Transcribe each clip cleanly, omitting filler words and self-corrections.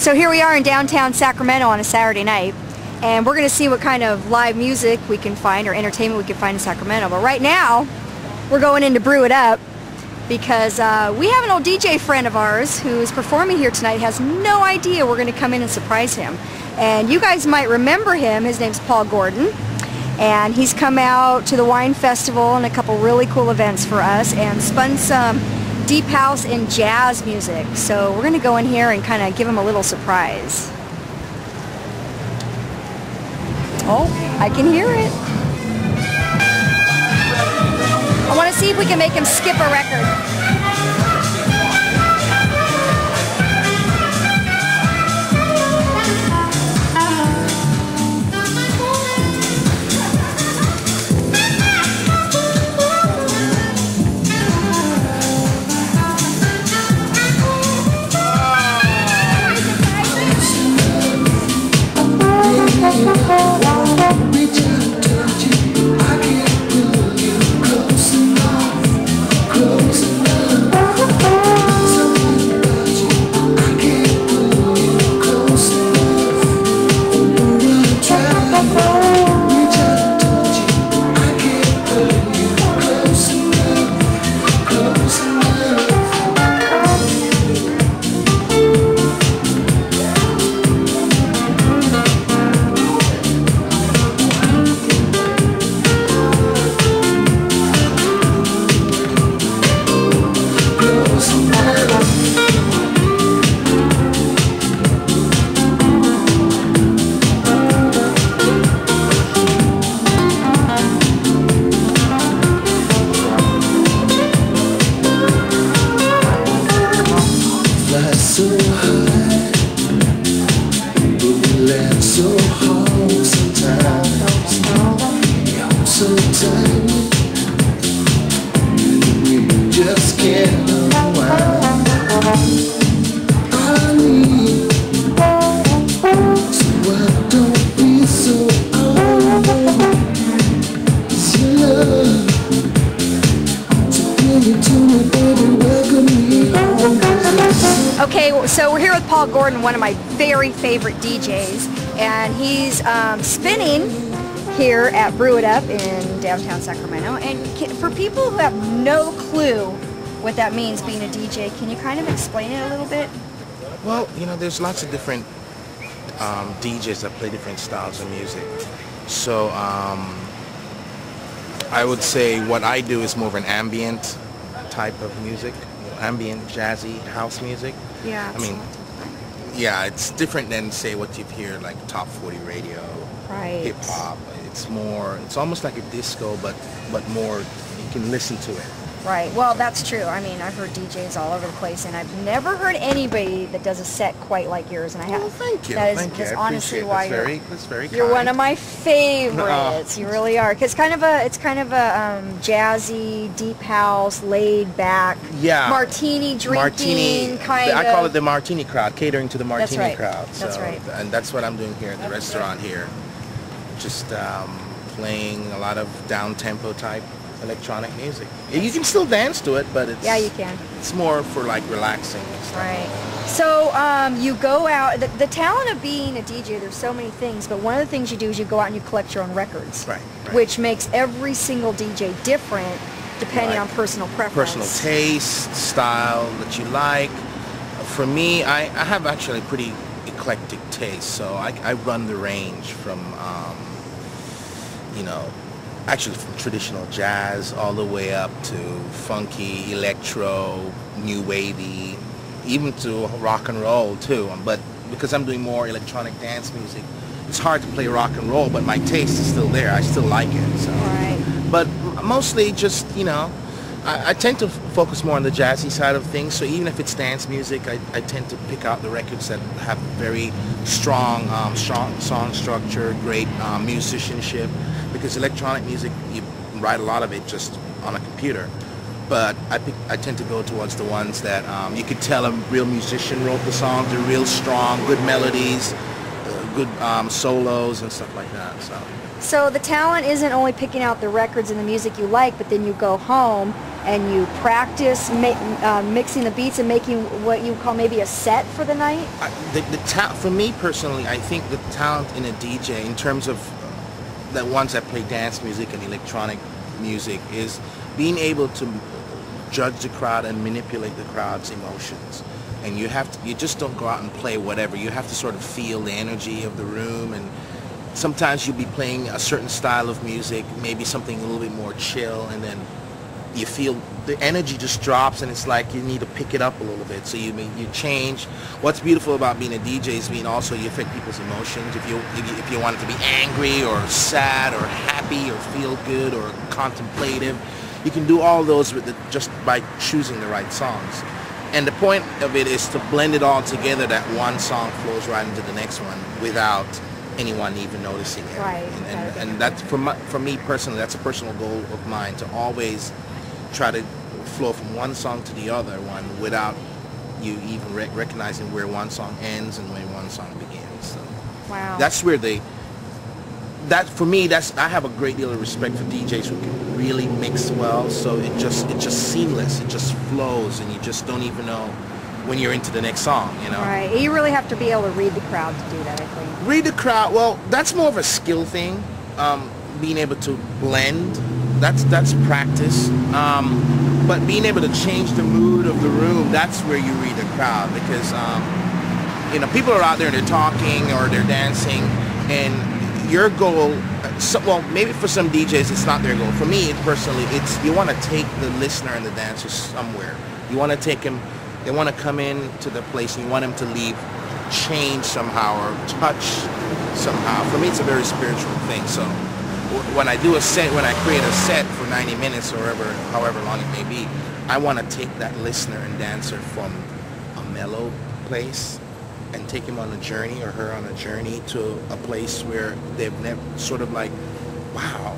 So here we are in downtown Sacramento on a Saturday night, and we're going to see what kind of live music we can find or entertainment we can find in Sacramento. But right now, we're going in to brew it up because we have an old DJ friend of ours who's performing here tonight. He has no idea we're going to come in and surprise him. And you guys might remember him. His name's Paul Gordon, and he's come out to the wine festival and a couple really cool events for us and spun some deep house and jazz music. So we're going to go in here and kind of give him a little surprise. Oh, I can hear it. I want to see if we can make him skip a record. Okay, so we're here with Paul Gordon, one of my very favorite DJs, and he's spinning here at Brew It Up in downtown Sacramento. And for people who have no clue what that means, being a DJ, can you kind of explain it a little bit? Well, you know, there's lots of different DJs that play different styles of music. So I would say what I do is more of an ambient type of music, ambient, jazzy, house music. Yeah. I mean, yeah, it's different than, say, what you hear like top 40 radio, right, hip hop. It's almost like a disco, but more, you can listen to it. Right. Well, that's true. I mean, I've heard DJs all over the place, and I've never heard anybody that does a set quite like yours. And I have. Well, thank you. That is thank you. just honestly why that's very kind. You're one of my favorites. You really are. Cause it's kind of a jazzy, deep house, laid back, martini drinking kind of. I call it the martini crowd, catering to the martini crowd. So, that's right. And that's what I'm doing here at the restaurant here. Just playing a lot of down-tempo type electronic music. You can still dance to it, but it's you can. It's more for like relaxing and stuff. Right. So you go out. The talent of being a DJ, there's so many things, but one of the things you do is you go out and you collect your own records, right. Which makes every single DJ different depending on personal preference, personal taste, style that you like. For me, I have actually pretty eclectic taste, so I run the range from you know, actually from traditional jazz all the way up to funky, electro, new wavy, even to rock and roll too. But because I'm doing more electronic dance music, it's hard to play rock and roll, but my taste is still there. I still like it. So. Right. But mostly just, you know, I tend to focus more on the jazzy side of things, so even if it's dance music, I tend to pick out the records that have very strong song structure, great musicianship, because electronic music, you write a lot of it just on a computer. But I tend to go towards the ones that you could tell a real musician wrote the songs. They're real strong, good melodies, good solos and stuff like that. So the talent isn't only picking out the records and the music you like, but then you go home and you practice mixing the beats and making what you call maybe a set for the night? For me personally, I think the talent in a DJ, in terms of the ones that play dance music and electronic music, is being able to judge the crowd and manipulate the crowd's emotions. And you just don't go out and play whatever. You have to sort of feel the energy of the room, and sometimes you'll be playing a certain style of music, maybe something a little bit more chill, and then you feel the energy just drops, and it's like you need to pick it up a little bit. So you change. What's beautiful about being a DJ is also you affect people's emotions. If you want it to be angry or sad or happy or feel good or contemplative, you can do all those just by choosing the right songs. And the point of it is to blend it all together, that one song flows right into the next one without anyone even noticing it. Right. And that's, for me personally, that's a personal goal of mine, to always try to flow from one song to the other one without you even recognizing where one song ends and where one song begins. So wow. That's where for me, I have a great deal of respect for DJs who can really mix well, so it's just seamless, it just flows, and you just don't even know when you're into the next song, you know? Right, you really have to be able to read the crowd to do that, I think. Read the crowd, well, that's more of a skill thing, being able to blend, that's practice, but being able to change the mood of the room, that's where you read the crowd, because, people are out there, they're talking or they're dancing, and your goal, well, maybe for some DJs it's not their goal. For me personally, it's you want to take the listener and the dancer somewhere. You want to take him, they want to come in to the place and you want him to leave changed somehow or touched somehow. For me, it's a very spiritual thing. So when I do a set, when I create a set for 90 minutes or however long it may be, I want to take that listener and dancer from a mellow place and take him on a journey or her on a journey to a place where they've never sort of like, wow,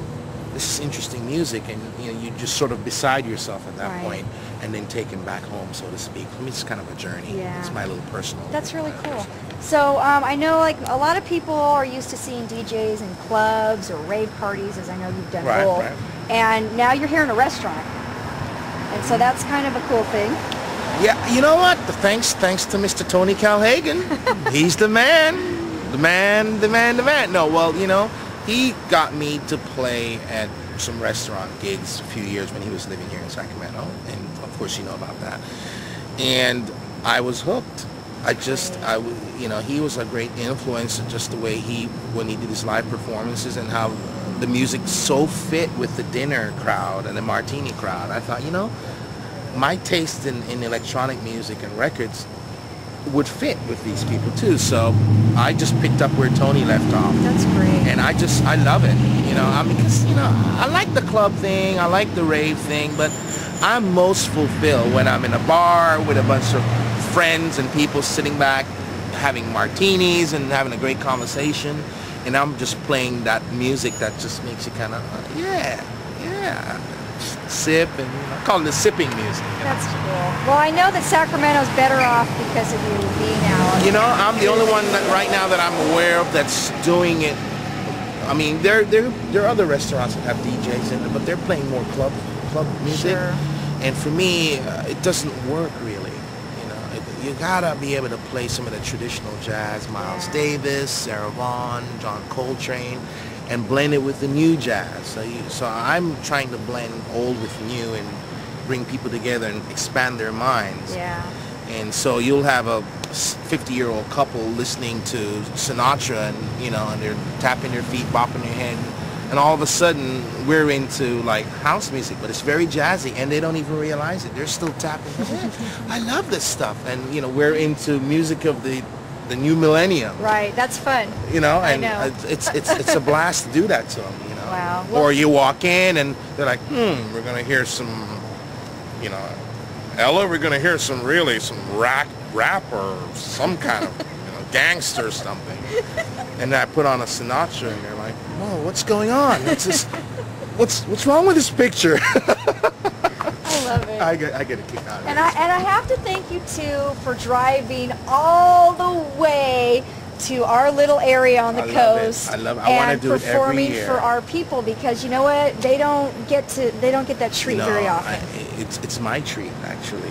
this is interesting music, and you just sort of beside yourself at that point, and then take him back home, so to speak. For me, it's kind of a journey. Yeah. It's my little personal. That's really cool. So I know like a lot of people are used to seeing DJs in clubs or rave parties, as I know you've done both. Right. And now you're here in a restaurant, and so that's kind of a cool thing. Yeah, you know what? Thanks to Mr. Tony Kalhagen. He's the man. No, well, he got me to play at some restaurant gigs a few years when he was living here in Sacramento, and of course you know about that. And I was hooked. He was a great influence, just the way when he did his live performances and how the music so fit with the dinner crowd and the martini crowd. I thought, my taste in electronic music and records would fit with these people too. So I just picked up where Tony left off. That's great. And I love it. I like the club thing, I like the rave thing, but I'm most fulfilled when I'm in a bar with a bunch of friends and people sitting back having martinis and having a great conversation, and I'm just playing that music that just makes you kind of, sip, and I call it the sipping music. That's cool. Well, I know that Sacramento's better off because of you being out. I'm the only one right now that I'm aware of that's doing it. I mean, there are other restaurants that have DJs in it, but they're playing more club music. Sure. And for me, it doesn't work really. You gotta be able to play some of the traditional jazz, Miles Davis, Sarah Vaughan, John Coltrane, and blend it with the new jazz. So I'm trying to blend old with new and bring people together and expand their minds. Yeah. And so you'll have a 50-year-old couple listening to Sinatra, and they're tapping their feet, bopping their head, and all of a sudden we're into like house music, but it's very jazzy, and they don't even realize it. They're still tapping their head. I love this stuff, and we're into music of the new millennium. Right, that's fun. I know. It's a blast to do that to them. Wow. Or you walk in and they're like, we're gonna hear some, Ella, we're gonna hear some rap or some kind of gangster or something. And I put on a Sinatra, and they're like, whoa, what's going on? It's just, what's wrong with this picture? I love it. I get a kick out of it. And I have to thank you too for driving all the way to our little area on the coast. I love it. I want to do it every year. And performing for our people, because you know what? They don't get that treat very often. it's my treat, actually.